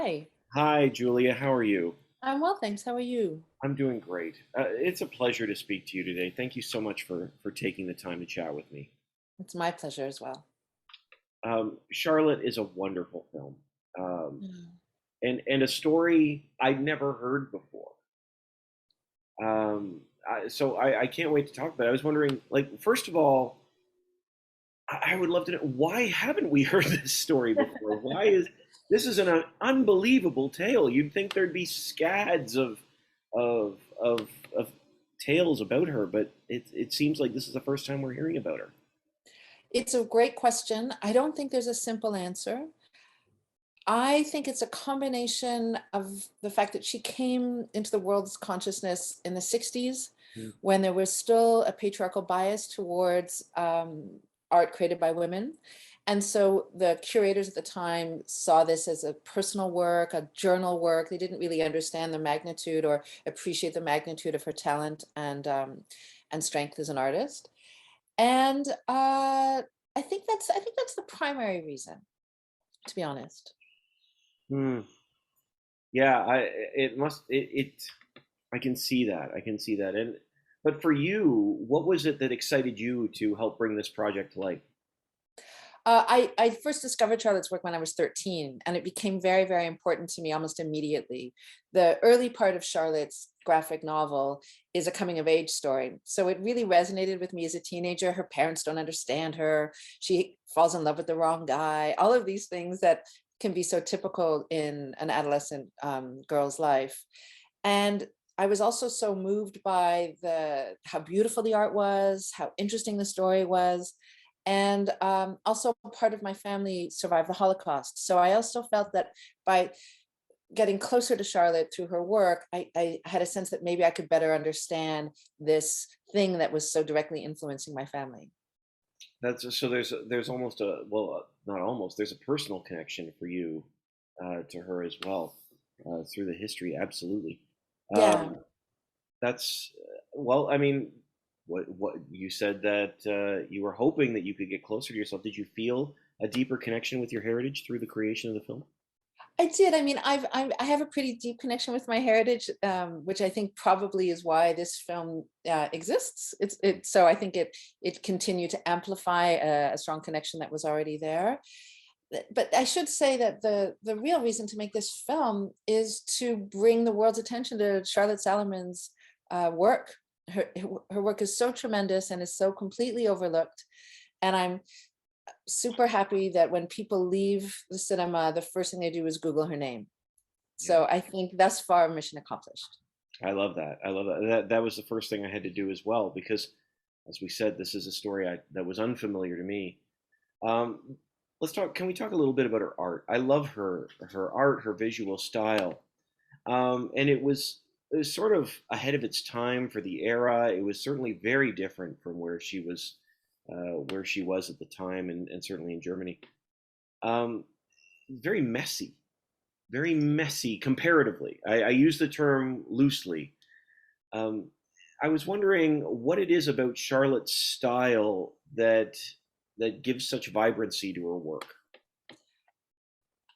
Hi. Hi, Julia. How are you? I'm well, thanks. How are you? I'm doing great. It's a pleasure to speak to you today. Thank you so much for taking the time to chat with me. It's my pleasure as well. Charlotte is a wonderful film, um, Mm. and a story I'd never heard before. So I can't wait to talk about it. I was wondering, like, first of all, I would love to know why haven't we heard this story before? Why is this is an unbelievable tale? You'd think there'd be scads of tales about her, but it seems like this is the first time we're hearing about her. It's a great question. I don't think there's a simple answer. I think it's a combination of the fact that she came into the world's consciousness in the 60s Mm. when there was still a patriarchal bias towards art created by women. And so the curators at the time saw this as a personal work, a journal work. They didn't really understand the magnitude or appreciate the magnitude of her talent and strength as an artist. And I think that's the primary reason, to be honest. Hmm. Yeah, it must it I can see that. I can see that. And but for you, what was it that excited you to help bring this project to life? I first discovered Charlotte's work when I was 13, and it became very, very important to me almost immediately. The early part of Charlotte's graphic novel is a coming of age story. So it really resonated with me as a teenager. Her parents don't understand her. She falls in love with the wrong guy. All of these things that can be so typical in an adolescent girl's life. And I was also so moved by the how beautiful the art was, how interesting the story was, and also part of my family survived the Holocaust. So I also felt that by getting closer to Charlotte through her work, I had a sense that maybe I could better understand this thing that was so directly influencing my family. That's so there's almost a well, not almost. There's a personal connection for you to her as well through the history. Absolutely. Yeah. Um, that's well. I mean, what you said that you were hoping that you could get closer to yourself. Did you feel a deeper connection with your heritage through the creation of the film? I did. I mean, I have a pretty deep connection with my heritage, which I think probably is why this film exists. So I think it continued to amplify a strong connection that was already there. But I should say that the real reason to make this film is to bring the world's attention to Charlotte Salomon's work. Her work is so tremendous and is so completely overlooked. And I'm super happy that when people leave the cinema, the first thing they do is Google her name. Yeah, So I think thus far, mission accomplished. I love that. I love that. That was the first thing I had to do as well because, as we said, this is a story that was unfamiliar to me. Um, let's talk. Can we talk a little bit about her art? I love her art, her visual style, and it was sort of ahead of its time for the era. It was certainly very different from where she was at the time, and certainly in Germany. Um, very messy, very messy comparatively. I use the term loosely. Um, I was wondering what it is about Charlotte's style that gives such vibrancy to her work.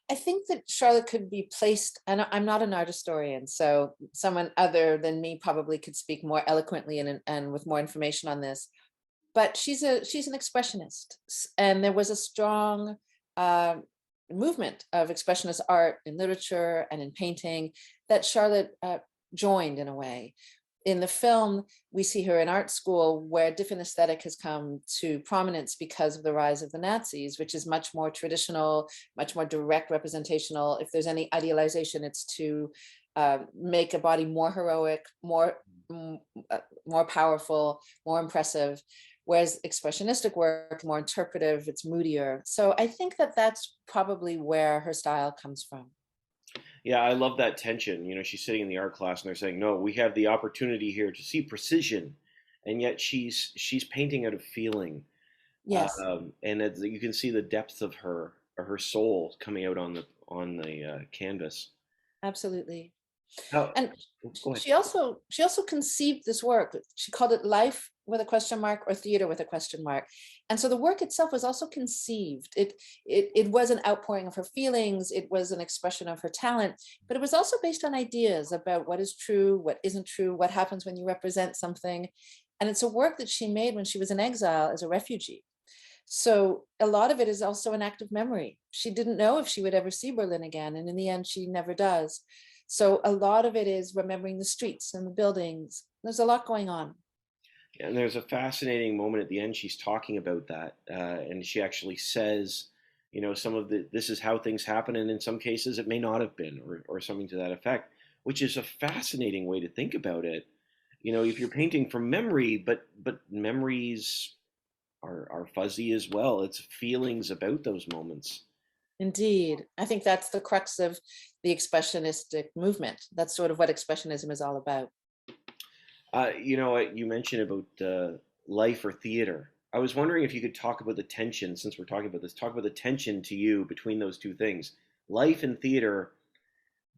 I think that Charlotte could be placed, and I'm not an art historian, so someone other than me probably could speak more eloquently and with more information on this. But she's an expressionist, and there was a strong uh, movement of expressionist art in literature and in painting that Charlotte joined in a way. In the film, we see her in art school where different aesthetic has come to prominence because of the rise of the Nazis, which is much more traditional, much more direct representational. If there's any idealization, it's to make a body more heroic, more powerful, more impressive. Whereas expressionistic work, more interpretive, it's moodier. So I think that that's probably where her style comes from. Yeah, I love that tension. You know, she's sitting in the art class and they're saying, "No, we have the opportunity here to see precision," and yet she's painting out of feeling, Yes, and you can see the depth of her soul coming out on the canvas. absolutely. How? And Go ahead. she also conceived this work. She called it life with a question mark or theater with a question mark. And so the work itself was also conceived. It was an outpouring of her feelings. It was an expression of her talent, but it was also based on ideas about what is true, what isn't true, what happens when you represent something. And it's a work that she made when she was in exile as a refugee. So a lot of it is also an act of memory. She didn't know if she would ever see Berlin again, and in the end, she never does. So a lot of it is remembering the streets and the buildings. There's a lot going on. And there's a fascinating moment at the end. She's talking about that, and she actually says, some of the this is how things happen, and in some cases it may not have been, or something to that effect, which is a fascinating way to think about it. If you're painting from memory, but memories are fuzzy as well. It's feelings about those moments. Indeed. I think that's the crux of the expressionistic movement. That's sort of what expressionism is all about. You mentioned about life or theater. I was wondering if you could talk about the tension, since we're talking about this, talk about the tension to you between those two things. Life and theater,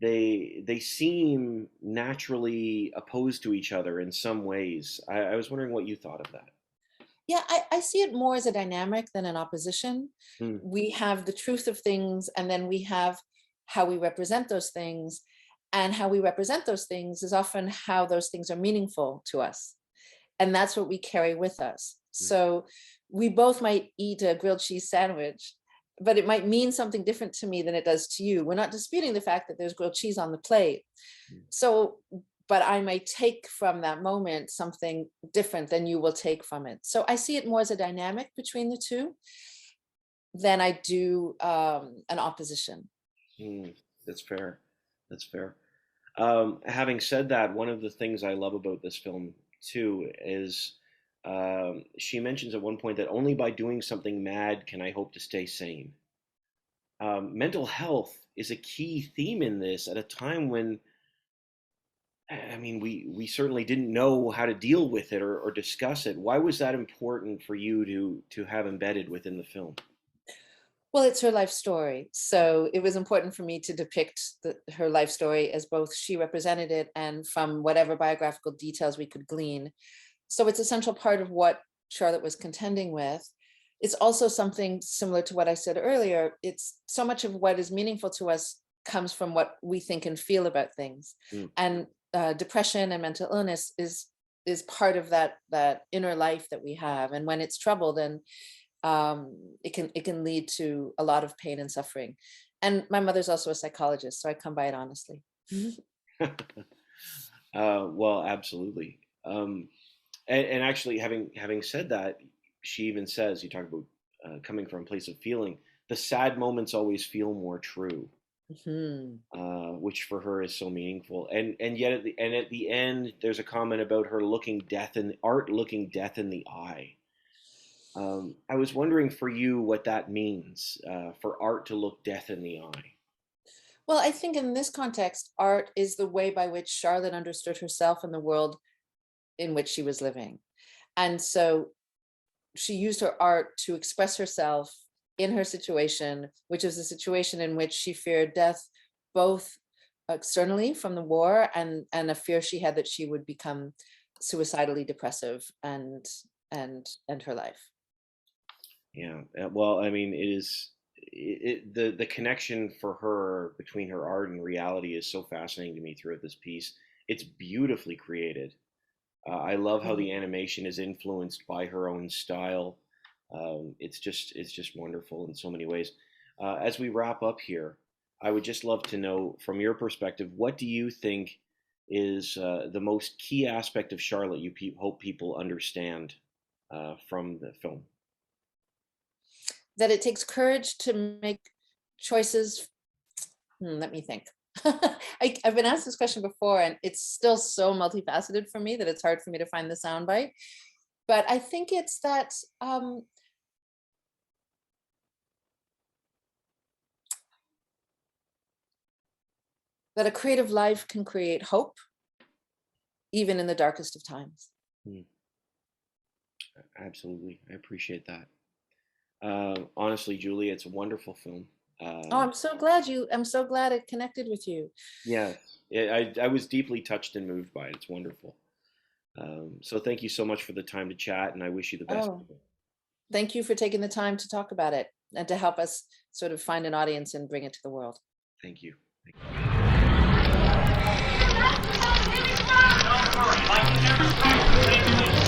they seem naturally opposed to each other in some ways. I was wondering what you thought of that. Yeah, I see it more as a dynamic than an opposition. Hmm. We have the truth of things, and then we have how we represent those things. And how we represent those things is often how those things are meaningful to us. And that's what we carry with us. So we both might eat a grilled cheese sandwich, but it might mean something different to me than it does to you. We're not disputing the fact that there's grilled cheese on the plate. So, but I might take from that moment something different than you will take from it. So I see it more as a dynamic between the two than I do an opposition. Hmm. That's fair. That's fair. Having said that, one of the things I love about this film too is she mentions at one point that only by doing something mad can I hope to stay sane. Mental health is a key theme in this at a time when, I mean, we certainly didn't know how to deal with it, or discuss it. Why was that important for you to have embedded within the film? Well, it's her life story. So it was important for me to depict her life story as both she represented it and from whatever biographical details we could glean. So it's a central part of what Charlotte was contending with. It's also something similar to what I said earlier. It's so much of what is meaningful to us comes from what we think and feel about things. Mm. And depression and mental illness is part of that inner life that we have. And when it's troubled, and it can lead to a lot of pain and suffering. And my mother's also a psychologist, so I come by it honestly. Well, absolutely. And actually, having said that, she even says, you talk about coming from a place of feeling. The sad moments always feel more true, Mhm. which for her is so meaningful. And yet at the end, there's a comment about her looking death in art, looking death in the eye. I was wondering for you what that means, for art to look death in the eye. Well, I think in this context, art is the way by which Charlotte understood herself and the world in which she was living. And so she used her art to express herself in her situation, which is a situation in which she feared death, both externally from the war, and a fear she had that she would become suicidally depressive and her life. Yeah. Well, I mean, it is the connection for her between her art and reality is so fascinating to me throughout this piece. It's beautifully created. I love how the Mhm. animation is influenced by her own style. It's just wonderful in so many ways. As we wrap up here, I would just love to know from your perspective, what do you think is the most key aspect of Charlotte you hope people understand from the film? That it takes courage to make choices. Let me think. I've been asked this question before, and it's still so multifaceted for me that it's hard for me to find the soundbite. But I think it's that a creative life can create hope, even in the darkest of times. Hmm, absolutely, I appreciate that. Honestly, Julie, it's a wonderful film. Oh, Um, I'm so glad it connected with you. yes, I was deeply touched and moved by it. It's wonderful. So thank you so much for the time to chat, and I wish you the best. Oh, thank you for taking the time to talk about it and to help us sort of find an audience and bring it to the world. Thank you. Thank you. Don't worry, like you never stopped.